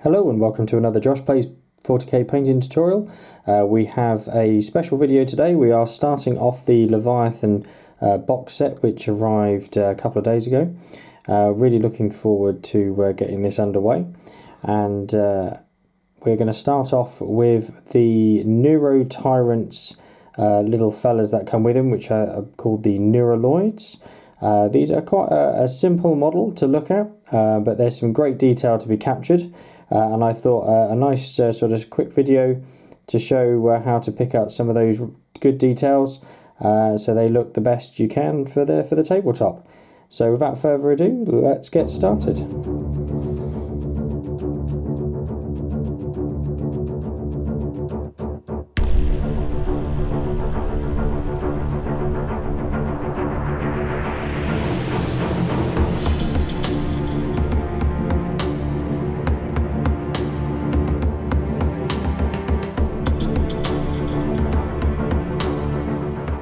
Hello and welcome to another Josh Plays 40k painting tutorial. We have a special video today. We are starting off the Leviathan box set which arrived a couple of days ago. Really looking forward to getting this underway, and we're going to start off with the Neuro Tyrants little fellas that come with him, which are called the Neuroloids. These are quite a simple model to look at, but there's some great detail to be captured. And I thought a nice sort of quick video to show how to pick out some of those good details so they look the best you can for the tabletop. So without further ado, let's get started.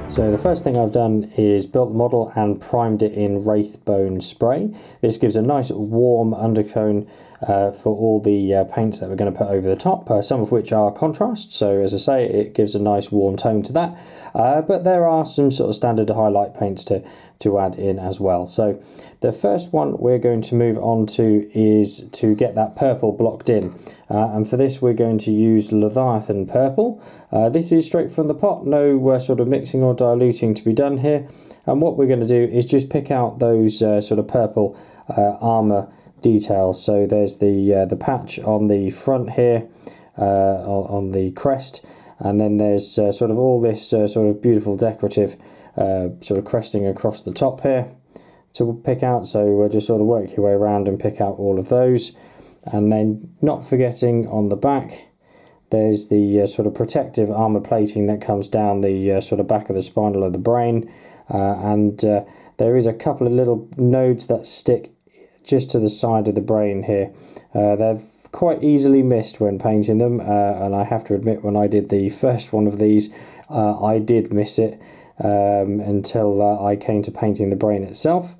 So the first thing I've done is built the model and primed it in Wraithbone spray. This gives a nice warm undertone for all the paints that we're going to put over the top, some of which are contrast, so as I say, it gives a nice warm tone to that, but there are some sort of standard highlight paints to add in as well. So the first one we're going to move on to is to get that purple blocked in, and for this we're going to use Leviathan purple. This is straight from the pot, no sort of mixing or diluting to be done here, and what we're going to do is just pick out those sort of purple armour details. So there's the patch on the front here, on the crest, and then there's sort of all this sort of beautiful decorative sort of cresting across the top here to pick out. So we'll just sort of work your way around and pick out all of those, and then not forgetting on the back there's the sort of protective armor plating that comes down the sort of back of the spinal of the brain, and there is a couple of little nodes that stick just to the side of the brain here. They're quite easily missed when painting them, and I have to admit when I did the first one of these I did miss it until I came to painting the brain itself,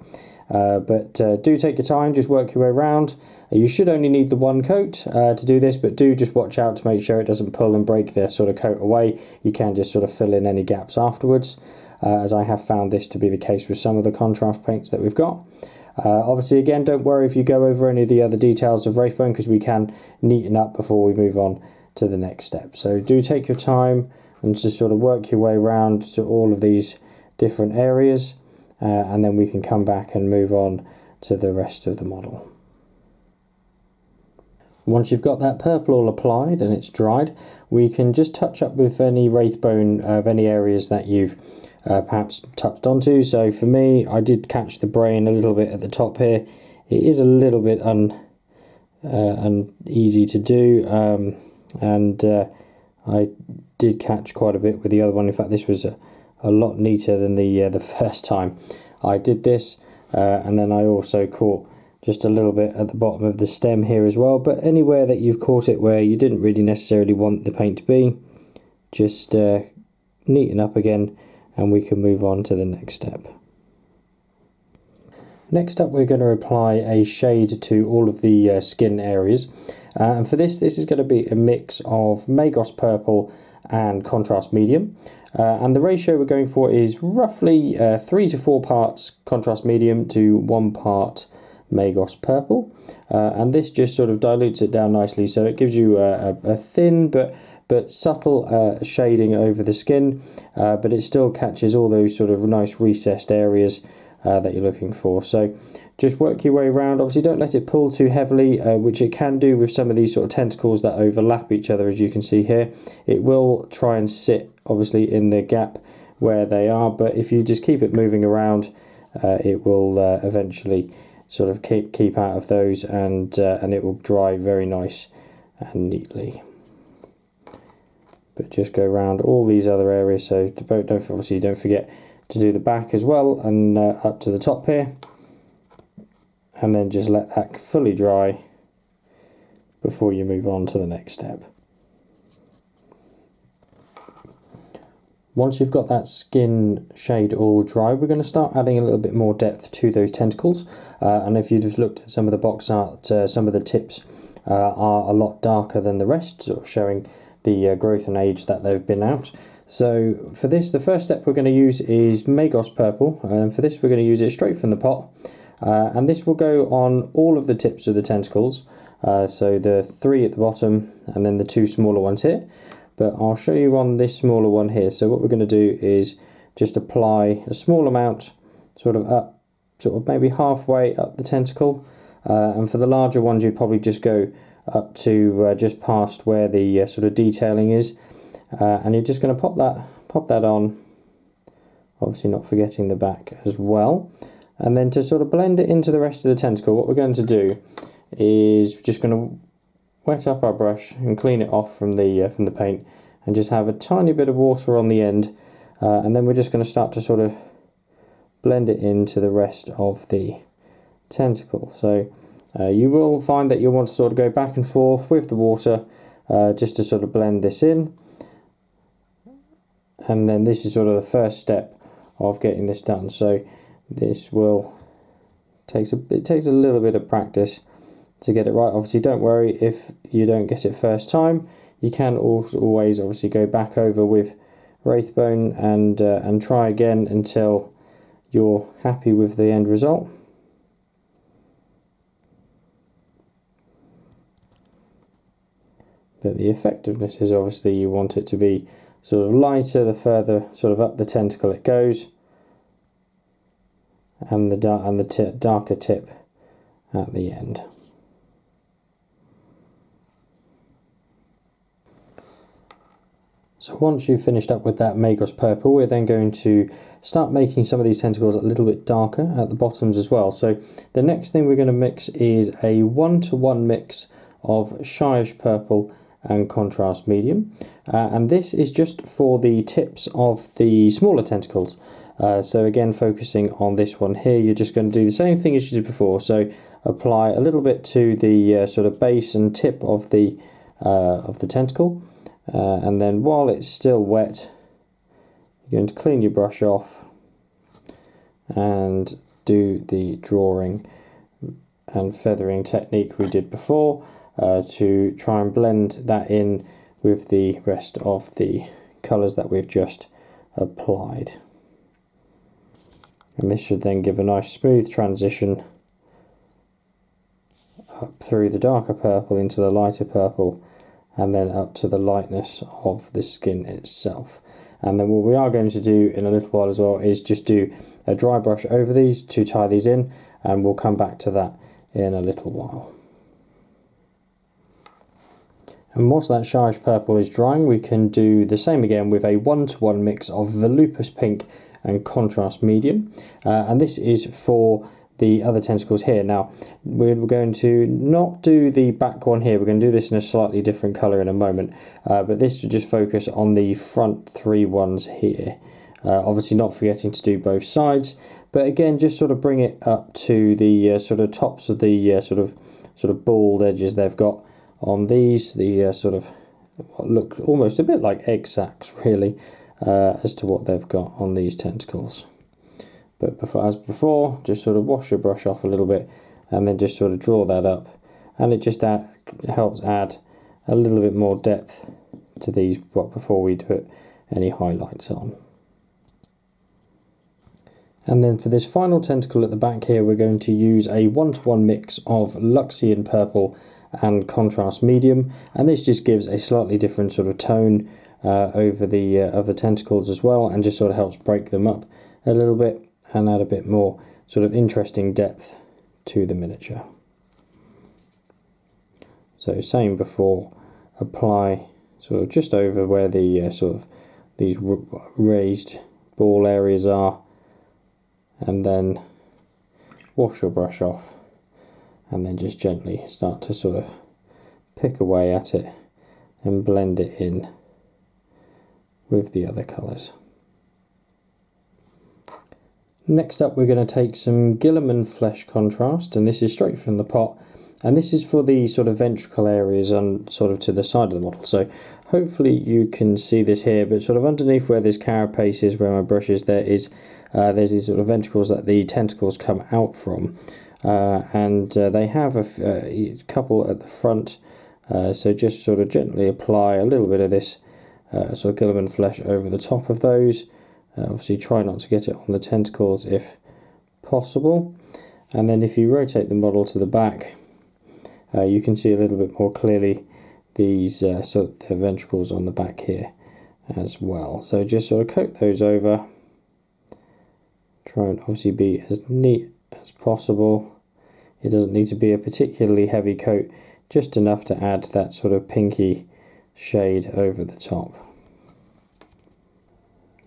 but do take your time, just work your way around. You should only need the one coat to do this, but do just watch out to make sure it doesn't pull and break the sort of coat away. You can just sort of fill in any gaps afterwards, as I have found this to be the case with some of the contrast paints that we've got. Obviously, again, don't worry if you go over any of the other details of Wraithbone, because we can neaten up before we move on to the next step. So do take your time and just sort of work your way around to all of these different areas, and then we can come back and move on to the rest of the model. Once you've got that purple all applied and it's dried, we can just touch up with any Wraithbone of any areas that you've perhaps touched onto. So for me, I did catch the brain a little bit at the top here. It is a little bit uneasy to do, and I did catch quite a bit with the other one. In fact, this was a lot neater than the first time I did this, and then I also caught just a little bit at the bottom of the stem here as well. But anywhere that you've caught it where you didn't really necessarily want the paint to be, just neaten up again, and we can move on to the next step. Next up, we're going to apply a shade to all of the skin areas, and for this is going to be a mix of Magos purple and contrast medium, and the ratio we're going for is roughly 3 to 4 parts contrast medium to 1 part Magos purple, and this just sort of dilutes it down nicely, so it gives you a thin but subtle shading over the skin, but it still catches all those sort of nice recessed areas that you're looking for. So just work your way around. Obviously don't let it pull too heavily, which it can do with some of these sort of tentacles that overlap each other, as you can see here. It will try and sit obviously in the gap where they are, but if you just keep it moving around, it will eventually sort of keep out of those, and it will dry very nice and neatly. But just go around all these other areas, so obviously don't forget to do the back as well, and up to the top here, and then just let that fully dry before you move on to the next step. Once you've got that skin shade all dry, we're going to start adding a little bit more depth to those tentacles, and if you've looked at some of the box art, some of the tips are a lot darker than the rest, sort of showing the growth and age that they've been out. So for this, the first step we're going to use is Magos Purple, and for this we're going to use it straight from the pot, and this will go on all of the tips of the tentacles, so the 3 at the bottom and then the 2 smaller ones here, but I'll show you on this smaller one here. So what we're going to do is just apply a small amount sort of up, sort of maybe halfway up the tentacle, and for the larger ones you'd probably just go up to just past where the sort of detailing is, and you're just going to pop that on, obviously not forgetting the back as well. And then to sort of blend it into the rest of the tentacle, what we're going to do is we're just going to wet up our brush and clean it off from the paint, and just have a tiny bit of water on the end, and then we're just going to start to sort of blend it into the rest of the tentacle. So you will find that you'll want to sort of go back and forth with the water just to sort of blend this in, and then this is sort of the first step of getting this done. So this takes a little bit of practice to get it right. Obviously don't worry if you don't get it first time, you can always obviously go back over with Wraithbone and try again until you're happy with the end result. But the effectiveness is obviously you want it to be sort of lighter the further sort of up the tentacle it goes, and the darker tip at the end. So once you've finished up with that Magos Purple, we're then going to start making some of these tentacles a little bit darker at the bottoms as well. So the next thing we're going to mix is a 1-to-1 mix of Shyish Purple and Contrast Medium, and this is just for the tips of the smaller tentacles. So again, focusing on this one here, you're just going to do the same thing as you did before. So apply a little bit to the sort of base and tip of the tentacle, and then while it's still wet, you're going to clean your brush off and do the drawing and feathering technique we did before, to try and blend that in with the rest of the colours that we've just applied. And this should then give a nice smooth transition up through the darker purple into the lighter purple, and then up to the lightness of the skin itself. And then what we are going to do in a little while as well is just do a dry brush over these to tie these in, and we'll come back to that in a little while. And whilst that Shyish Purple is drying, we can do the same again with a 1-to-1 mix of Volupus Pink and Contrast Medium, and this is for the other tentacles here. Now we're going to not do the back one here, we're going to do this in a slightly different colour in a moment, but this should just focus on the front 3 ones here, obviously not forgetting to do both sides, but again just sort of bring it up to the sort of tops of the sort of bald edges they've got on these, the sort of what look almost a bit like egg sacs really, as to what they've got on these tentacles. But as before, just sort of wash your brush off a little bit and then just sort of draw that up, and it just helps add a little bit more depth to these before we put any highlights on. And then for this final tentacle at the back here, we're going to use a 1-to-1 mix of Luxian Purple and Contrast Medium, and this just gives a slightly different sort of tone over the other tentacles as well, and just sort of helps break them up a little bit and add a bit more sort of interesting depth to the miniature. So same before, apply sort of just over where the sort of these raised ball areas are, and then wash your brush off, and then just gently start to sort of pick away at it and blend it in with the other colours. Next up, we're going to take some Guilliman Flesh Contrast, and this is straight from the pot, and this is for the sort of ventricle areas on sort of to the side of the model. So hopefully you can see this here, but sort of underneath where this carapace is, where my brush is, there's these sort of ventricles that the tentacles come out from. and they have a couple at the front, so just sort of gently apply a little bit of this sort of Guilliman flesh over the top of those. Obviously try not to get it on the tentacles if possible, and then if you rotate the model to the back, you can see a little bit more clearly these sort of the ventricles on the back here as well. So just sort of coat those over, try and obviously be as neat as possible. It doesn't need to be a particularly heavy coat, just enough to add that sort of pinky shade over the top.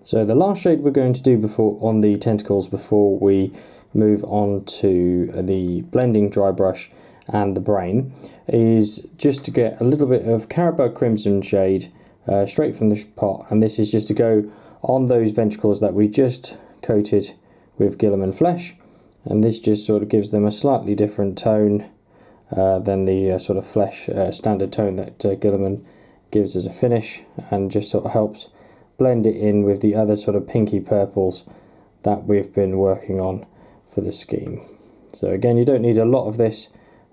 So the last shade we're going to do on the tentacles before we move on to the blending dry brush and the brain is just to get a little bit of Carabao Crimson shade straight from the pot, and this is just to go on those ventricles that we just coated with Guilliman flesh, and this just sort of gives them a slightly different tone than the sort of flesh standard tone that Guilliman gives as a finish, and just sort of helps blend it in with the other sort of pinky purples that we've been working on for the scheme. So again, you don't need a lot of this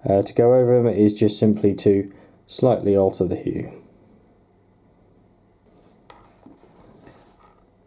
to go over them, it is just simply to slightly alter the hue.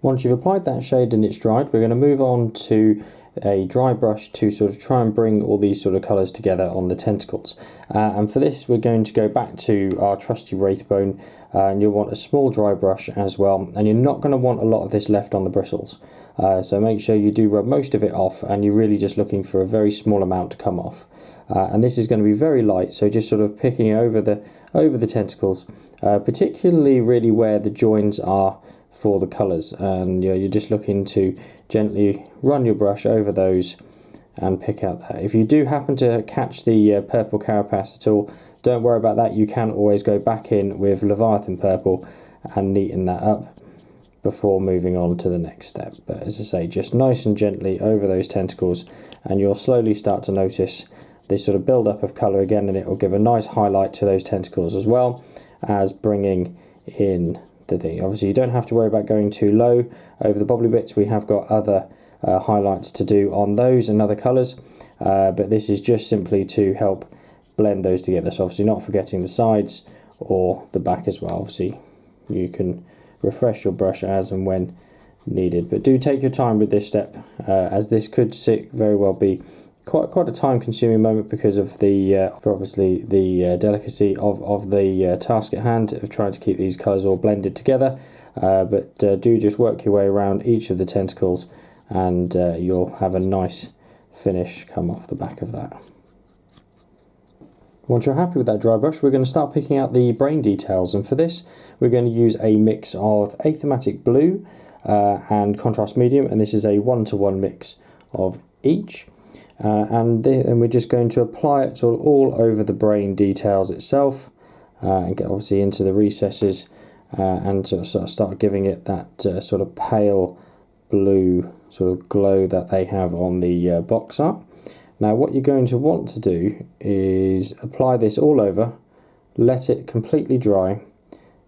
Once you've applied that shade and it's dried, we're going to move on to a dry brush to sort of try and bring all these sort of colours together on the tentacles. And for this we're going to go back to our trusty Wraithbone, and you'll want a small dry brush as well, and you're not going to want a lot of this left on the bristles. So make sure you do rub most of it off, and you're really just looking for a very small amount to come off. And this is going to be very light, so just sort of picking over the tentacles, particularly really where the joins are for the colours, and you're just looking to gently run your brush over those and pick out that. If you do happen to catch the purple Carapace at all, don't worry about that, you can always go back in with Leviathan purple and neaten that up before moving on to the next step. But as I say, just nice and gently over those tentacles, and you'll slowly start to notice this sort of build up of colour again, and it will give a nice highlight to those tentacles as well as bringing in the thing. Obviously you don't have to worry about going too low over the bobbly bits, we have got other highlights to do on those and other colours, but this is just simply to help blend those together. So obviously not forgetting the sides or the back as well. Obviously you can refresh your brush as and when needed, but do take your time with this step, as this could very well be quite a time consuming moment because of the obviously the delicacy of the task at hand of trying to keep these colours all blended together, but do just work your way around each of the tentacles, and you'll have a nice finish come off the back of that. Once you're happy with that dry brush, we're going to start picking out the brain details, and for this we're going to use a mix of Athematic Blue and Contrast Medium, and this is a 1-to-1 mix of each. And we're just going to apply it sort of all over the brain details itself, and get obviously into the recesses, and sort of start giving it that sort of pale blue sort of glow that they have on the box art. Now what you're going to want to do is apply this all over, let it completely dry,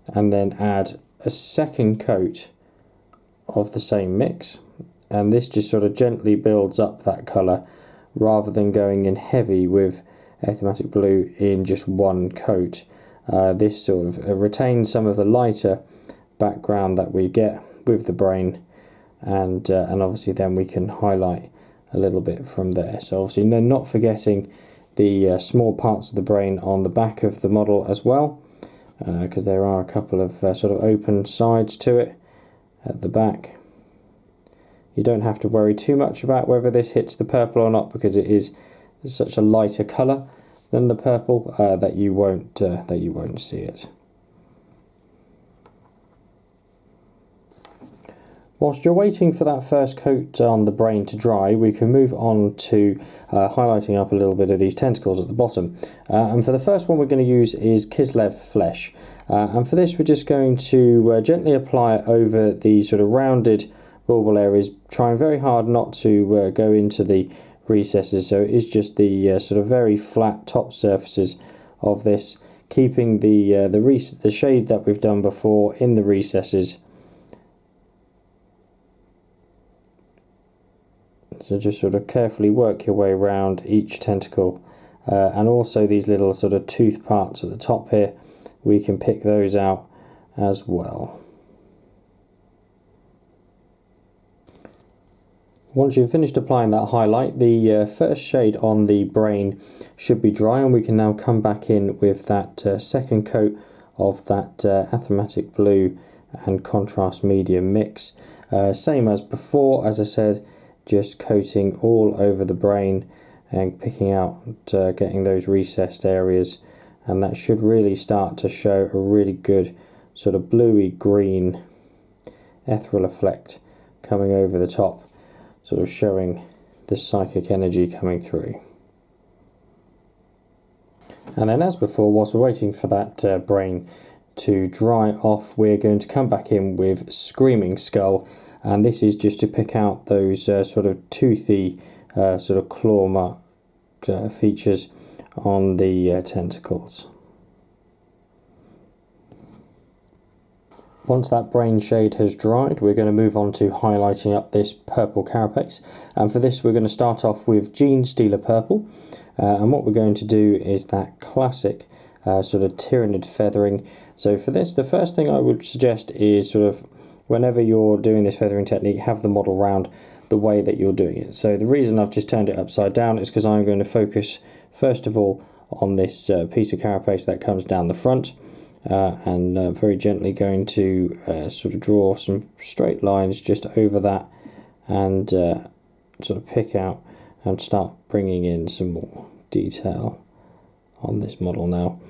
and then add a second coat of the same mix, and this just sort of gently builds up that colour rather than going in heavy with Athematic Blue in just one coat. This sort of retains some of the lighter background that we get with the brain, and obviously then we can highlight a little bit from there. So obviously not forgetting the small parts of the brain on the back of the model as well, because there are a couple of sort of open sides to it at the back. You don't have to worry too much about whether this hits the purple or not, because it is such a lighter colour than the purple that you won't see it. Whilst you're waiting for that first coat on the brain to dry, we can move on to highlighting up a little bit of these tentacles at the bottom. And for the first one we're going to use is Kislev flesh. And for this we're just going to gently apply it over the sort of rounded bauble areas, trying very hard not to go into the recesses, so it is just the sort of very flat top surfaces of this, keeping the shade that we've done before in the recesses. So just sort of carefully work your way around each tentacle, and also these little sort of tooth parts at the top here, we can pick those out as well. Once you've finished applying that highlight, the first shade on the brain should be dry, and we can now come back in with that second coat of that achromatic blue and contrast medium mix. Same as before, as I said, just coating all over the brain and picking out, getting those recessed areas, and that should really start to show a really good sort of bluey green ethereal effect coming over the top, sort of showing the psychic energy coming through. And then, as before, whilst we're waiting for that brain to dry off, we're going to come back in with Screaming Skull, and this is just to pick out those sort of toothy sort of claw mark features on the tentacles. Once that brain shade has dried, we're going to move on to highlighting up this purple carapace, and for this we're going to start off with Gene Stealer Purple, and what we're going to do is that classic sort of Tyranid feathering. So for this, the first thing I would suggest is sort of whenever you're doing this feathering technique, have the model round the way that you're doing it. So the reason I've just turned it upside down is because I'm going to focus first of all on this piece of carapace that comes down the front, and very gently going to sort of draw some straight lines just over that, and sort of pick out and start bringing in some more detail on this model. Now,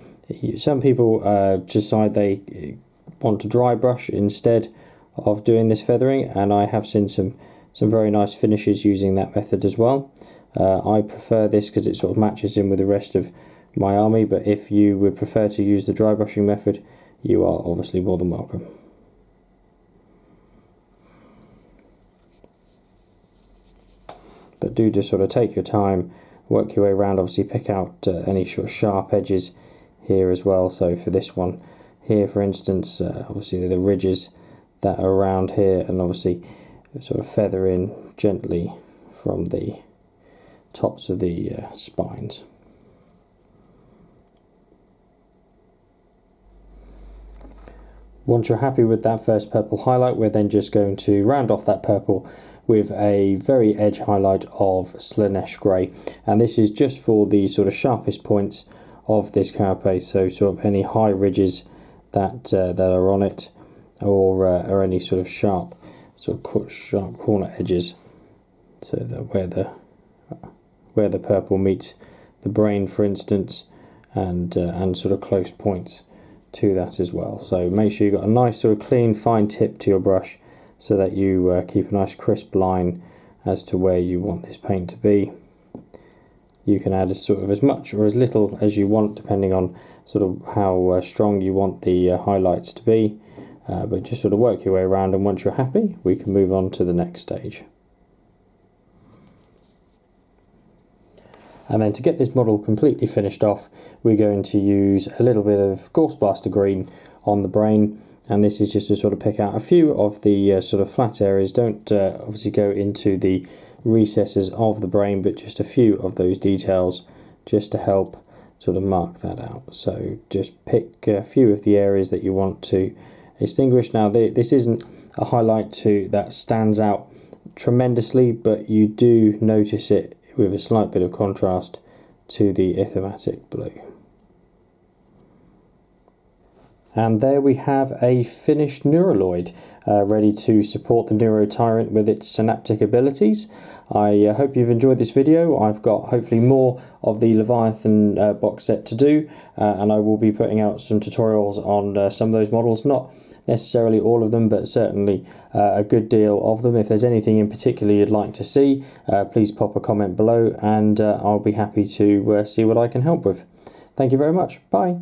some people decide they want to dry brush instead of doing this feathering, and I have seen some very nice finishes using that method as well. I prefer this because it sort of matches in with the rest of my army, but if you would prefer to use the dry brushing method, you are obviously more than welcome. But do just sort of take your time, work your way around, obviously pick out any sort of sharp edges here as well. So for this one here, for instance, obviously the ridges that are around here, and obviously sort of feather in gently from the tops of the spines. Once you're happy with that first purple highlight, we're then just going to round off that purple with a very edge highlight of Slanesh Grey, and this is just for the sort of sharpest points of this carapace, so sort of any high ridges that are on it, or any sort of sharp corner edges, so that where the purple meets the brain, for instance, and sort of close points to that as well. So make sure you've got a nice sort of clean fine tip to your brush, so that you keep a nice crisp line as to where you want this paint to be. You can add sort of as much or as little as you want, depending on sort of how strong you want the highlights to be, but just sort of work your way around, and once you're happy, we can move on to the next stage. And then to get this model completely finished off, we're going to use a little bit of Gorse Blaster Green on the brain, and this is just to sort of pick out a few of the sort of flat areas. Don't obviously go into the recesses of the brain, but just a few of those details just to help sort of mark that out. So just pick a few of the areas that you want to extinguish. Now this isn't a highlight that stands out tremendously, but you do notice it with a slight bit of contrast to the achromatic blue. And there we have a finished Neuroloid, ready to support the Neurotyrant with its synaptic abilities. I hope you've enjoyed this video. I've got hopefully more of the Leviathan box set to do, and I will be putting out some tutorials on some of those models, not necessarily all of them, but certainly a good deal of them. If there's anything in particular you'd like to see, please pop a comment below, and I'll be happy to see what I can help with. Thank you very much. Bye.